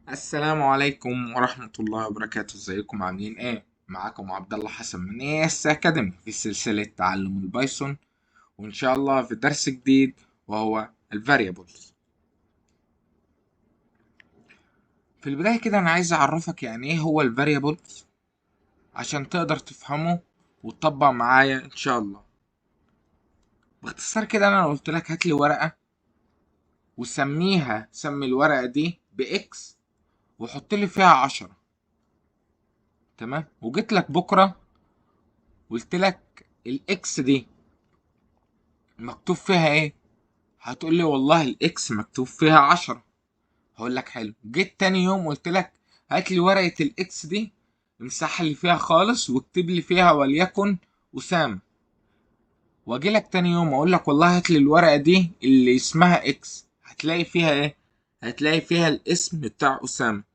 السلام عليكم ورحمة الله وبركاته. ازيكم عاملين ايه؟ معاكم عبد الله حسن من اس اكاديمي في سلسلة تعلم البايثون، وان شاء الله في درس جديد وهو الفاريبلز. في البداية كده انا عايز اعرفك يعني ايه هو الفاريبلز عشان تقدر تفهمه وتطبق معايا ان شاء الله. باختصار كده انا لو قلت لك هات لي ورقة سمي الورقة دي باكس وحط لي فيها 10، تمام؟ وجيت لك بكرة قلت لك الاكس دي مكتوب فيها ايه؟ هتقول لي والله الاكس مكتوب فيها 10. هقول لك حلو. جيت تاني يوم قلت لك هات لي ورقة الاكس دي امسحها لي فيها خالص واكتب لي فيها وليكن أسامة. واجي لك تاني يوم اقول لك والله هات لي الورقة دي اللي اسمها اكس، هتلاقي فيها ايه؟ هتلاقي فيها الاسم بتاع أسامة.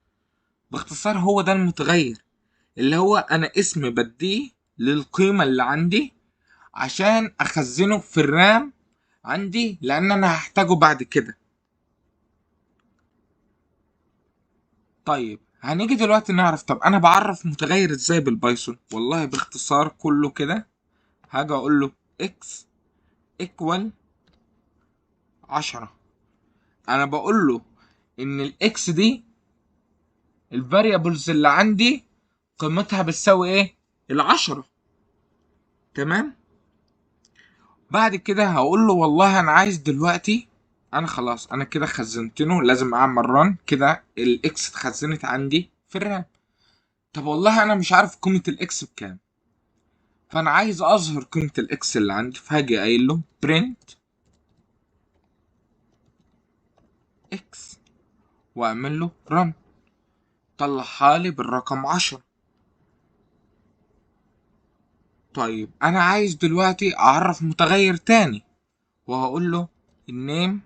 باختصار هو ده المتغير، اللي هو انا اسم بديه للقيمة اللي عندي عشان اخزنه في الرام عندي لان انا هحتاجه بعد كده. طيب هنيجي دلوقتي نعرف، طب انا بعرف متغير ازاي بالبايثون؟ والله باختصار كله كده هاجي اقول له اكس ايكوال 10. انا بقول له ان الاكس دي الفاريبلز اللي عندي قيمتها بتساوي ايه؟ العشرة، تمام. بعد كده هقول له والله انا عايز دلوقتي، انا خلاص انا كده خزنتنه، لازم اعمل ران كده الاكس اتخزنت عندي في الرام. طب والله انا مش عارف قيمة الاكس بكام، فانا عايز اظهر قيمة الاكس اللي عندي، فهاجي قايل له print اكس واعمل له run، طلعها لي بالرقم 10. طيب انا عايز دلوقتي اعرف متغير تاني، وهقول له النيم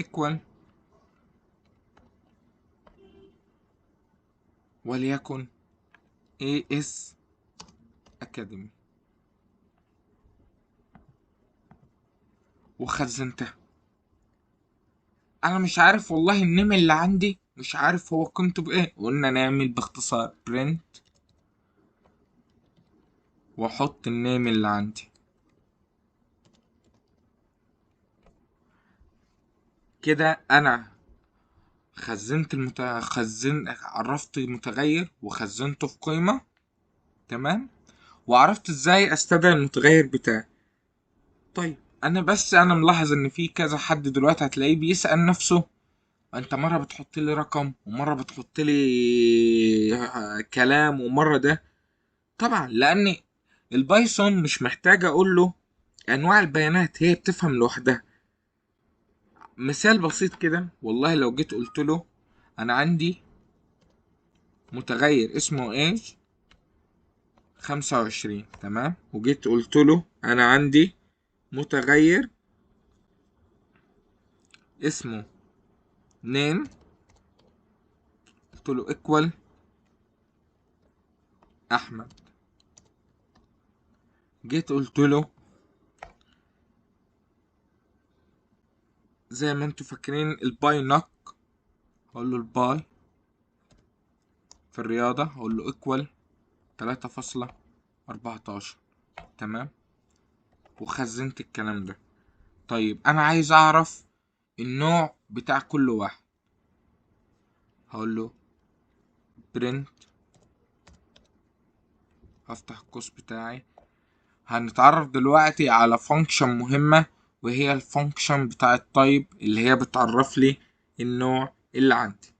equal وليكن AS Academy وخزنتها. انا مش عارف والله النيم اللي عندي مش عارف هو قيمته بايه. قلنا نعمل باختصار print واحط النيم اللي عندي كده. انا عرفت متغير وخزنته في قيمة، تمام، وعرفت ازاي استدعي المتغير بتاعي. طيب انا ملاحظ ان في كذا حد دلوقتي هتلاقيه بيسأل نفسه، انت مرة بتحط لي رقم ومرة بتحط لي كلام ومرة ده. طبعا لان البايثون مش محتاج اقول له انواع البيانات، هي بتفهم لوحدها. مثال بسيط كده، والله لو جيت قلت له انا عندي متغير اسمه age 25، تمام، وجيت قلت له انا عندي متغير اسمه name، قلت له equal احمد. جيت قلت له زي ما انتوا فاكرين الباي نوك، هقول له الباي في الرياضة هقول له equal 3.14، تمام، وخزنت الكلام ده. طيب انا عايز اعرف النوع بتاع كل واحد، هقول له print، هفتح القوس بتاعي. هنتعرف دلوقتي على فانكشن مهمة، وهي الفانكشن بتاع التايب اللي هي بتعرف لي النوع اللي عندي.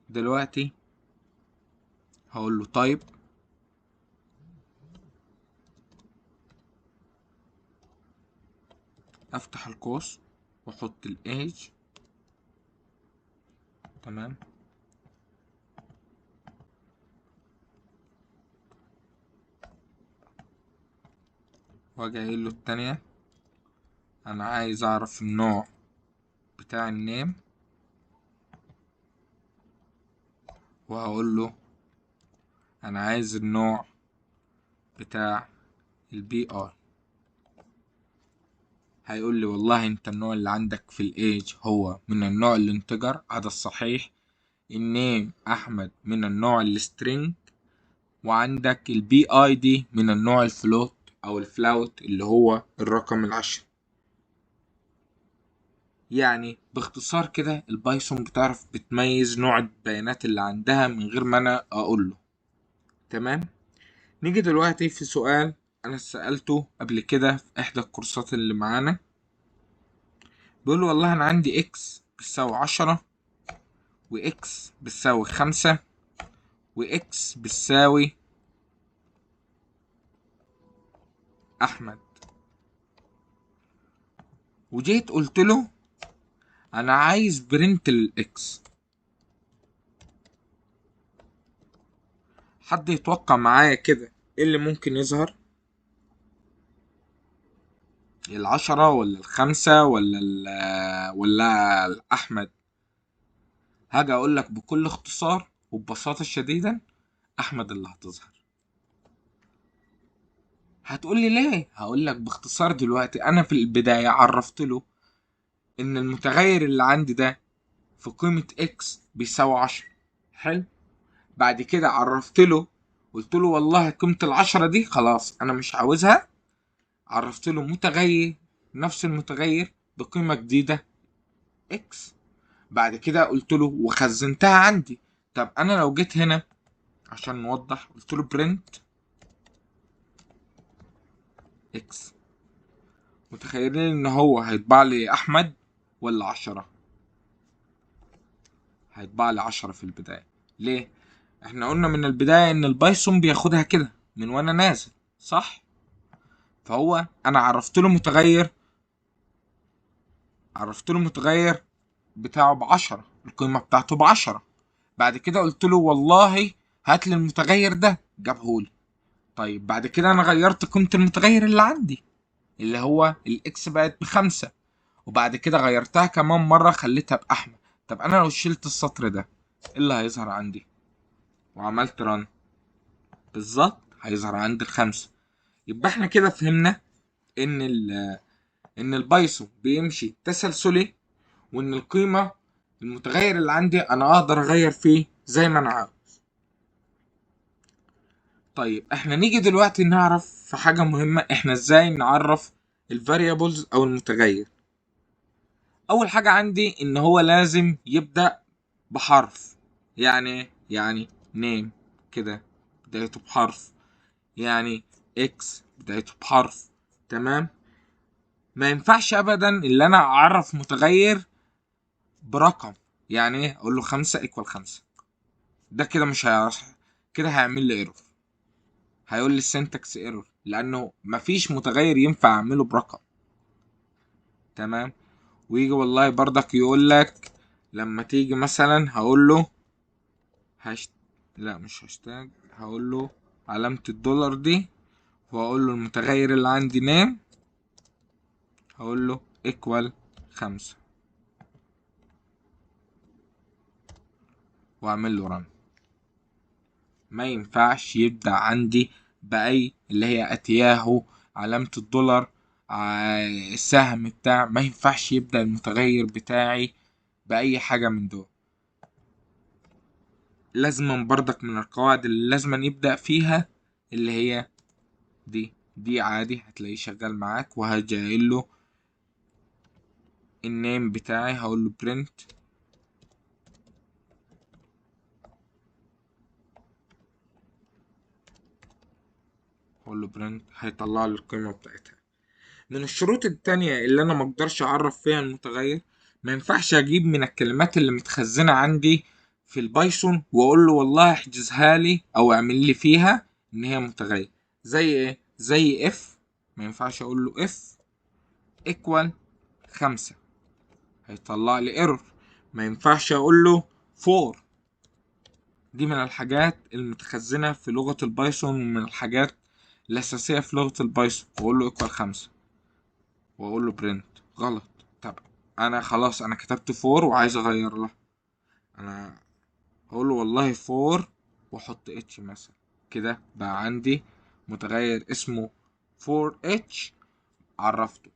دلوقتي هقول له تايب، افتح القوس واحط الايج، تمام، واجي قايل له التانية انا عايز اعرف النوع بتاع النيم، وهقول له انا عايز النوع بتاع البي ار. هيقول لي والله انت النوع اللي عندك في الايج هو من النوع الانتجر، هذا الصحيح. النيم احمد من النوع السترينج، وعندك البي اي دي من النوع الفلوت او الفلاوت اللي هو الرقم العشري. يعني باختصار كده البايثون بتعرف بتميز نوع البيانات اللي عندها من غير ما انا اقول له. تمام. نيجي دلوقتي في سؤال انا سألته قبل كده في احدى الكورسات اللي معانا. بيقول والله انا عندي اكس بتساوي 10 واكس بتساوي 5 واكس بتساوي احمد، وجيت قلت له انا عايز برنت الاكس. حد يتوقع معايا كده ايه اللي ممكن يظهر؟ العشرة ولا الخمسة ولا الأحمد؟ هاجي أقول لك بكل اختصار وببساطة شديدة أحمد اللي هتظهر. هتقول لي ليه؟ هقول لك باختصار. دلوقتي أنا في البداية عرفت له إن المتغير اللي عندي ده في قيمة إكس بيساوي 10. حلو. بعد كده عرفت له، قلت له والله قيمة ال10 دي خلاص أنا مش عاوزها. عرفت له متغير، نفس المتغير بقيمة جديدة إكس. بعد كده قلت له وخزنتها عندي. طب انا لو جيت هنا عشان نوضح قلت له برنت اكس، متخيلين ان هو هيطبع لي احمد ولا 10؟ هيطبع لي 10 في البداية. ليه؟ احنا قلنا من البداية ان البايثون بياخدها كده من وانا نازل، صح؟ فهو انا عرفت له متغير بتاعه ب10، القيمة بتاعته ب10. بعد كده قلت له والله هات لي المتغير ده، جابهولي. طيب بعد كده انا غيرت قيمة المتغير اللي عندي اللي هو الاكس بقت ب5، وبعد كده غيرتها كمان مرة خليتها بأحمد. طب انا لو شلت السطر ده ايه اللي هيظهر عندي وعملت رن؟ بالظبط هيظهر عندي ال5. يبقى احنا كده فهمنا ان ان البايثون بيمشي تسلسلي، وان القيمة المتغير اللي عندي انا اقدر اغير فيه زي ما انا عاوز. طيب احنا نيجي دلوقتي نعرف في حاجة مهمة، احنا ازاي نعرف الفاريبلز او المتغير. اول حاجة عندي ان هو لازم يبدأ بحرف. يعني نيم كده بدايته بحرف، يعني اكس بدايته بحرف. تمام. ما ينفعش ابدا اللي انا اعرف متغير برقم. يعني ايه اقول له 5 = 5؟ ده كده مش هيعرف، كده هيعمل لي ايرور، هيقول لي السنتكس ايرور لانه مفيش متغير ينفع اعمله برقم. تمام. ويجي والله برضك يقول لك لما تيجي مثلا هقول له لا مش هاشتاج، هقول له علامة الدولار دي، وهقول له المتغير اللي عندي نيم، هقول له equal 5 واعمل له رن. ما ينفعش يبدأ عندي بأي اللي هي اتياهو، علامة الدولار، السهم بتاع، ما ينفعش يبدأ المتغير بتاعي بأي حاجة من دول. لازما برضك من القواعد اللي لازما يبدأ فيها اللي هي دي عادي هتلاقيه شغال معاك. وهاجي قايل له النيم بتاعي، هقول له برنت هيطلع لي القيمة بتاعتها. من الشروط التانية اللي انا مقدرش اعرف فيها المتغير، ما ينفعش اجيب من الكلمات اللي متخزنة عندي في البايثون واقول له والله احجزها لي او اعمل لي فيها ان هي متغير. زي ايه؟ زي اف. ما ينفعش اقول له اف equal 5، هيطلع لي ايرور. ما ينفعش اقول له 4. دي من الحاجات المتخزنة في لغة البايثون، ومن الحاجات الأساسية في لغة البايثون. وأقول له equal 5 وأقول له print. غلط. طب أنا خلاص أنا كتبت 4 وعايز أغير لها، أنا هقول له والله 4 وأحط اتش مثلا. كده بقى عندي متغير اسمه 4h عرفته.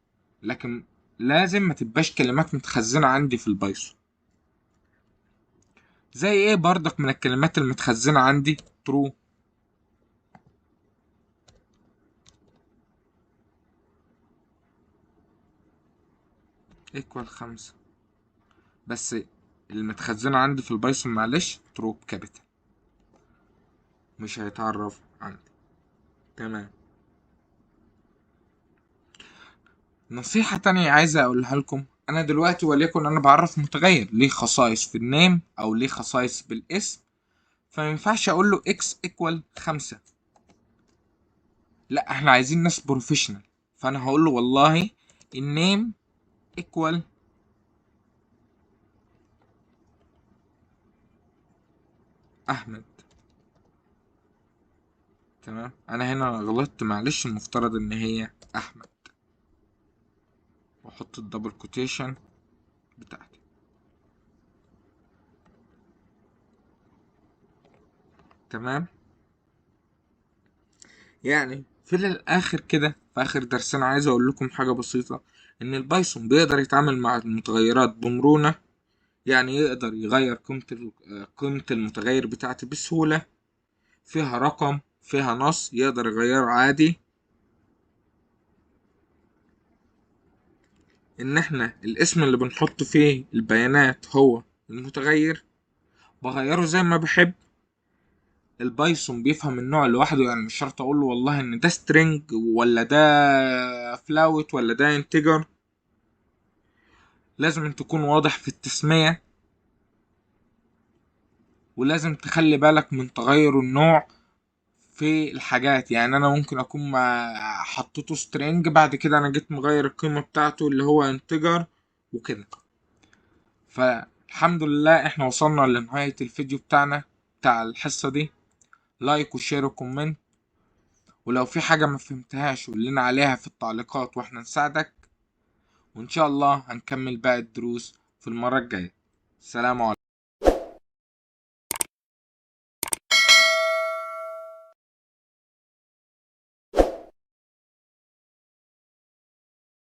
لكن لازم ما تبقاش كلمات متخزنة عندي في البايثون. زي ايه برضك من الكلمات المتخزنة عندي؟ true equal 5. بس المتخزنة عندي في البايثون معلش true بكابيتال، مش هيتعرف عندي. تمام. نصيحة تانية عايز اقولها لكم، انا دلوقتي وليكن انا بعرف متغير ليه خصائص في النيم او ليه خصائص بالاسم، فما ينفعش اقول له x equal 5. لا، احنا عايزين ناس بروفيشنال، فانا هقول له والله النيم equal احمد. تمام، انا هنا غلطت معلش، المفترض ان هي احمد، واحط الدبل كوتيشن بتاعتي. تمام. يعني في الاخر كده، في اخر درسنا عايز اقول لكم حاجه بسيطه، ان البايثون بيقدر يتعامل مع المتغيرات بمرونه، يعني يقدر يغير قيمه المتغير بتاعتي بسهوله، فيها رقم فيها نص يقدر يغيره عادي. ان احنا الاسم اللي بنحط فيه البيانات هو المتغير، بغيره زي ما بحب. البايثون بيفهم النوع لوحده، يعني مش شرط اقول له والله ان ده سترينج ولا ده فلاوت ولا ده انتجر. لازم أن تكون واضح في التسمية، ولازم تخلي بالك من تغير النوع في الحاجات. يعني انا ممكن اكون ما حطيته سترينج، بعد كده انا جيت مغير القيمة بتاعته اللي هو انتجر وكده. فالحمد لله احنا وصلنا لنهاية الفيديو بتاعنا بتاع الحصة دي. لايك وشير وكومنت، ولو في حاجة ما فهمتهاش قول لنا عليها في التعليقات واحنا نساعدك، وان شاء الله هنكمل باقي الدروس في المرة الجاية. سلام عليكم.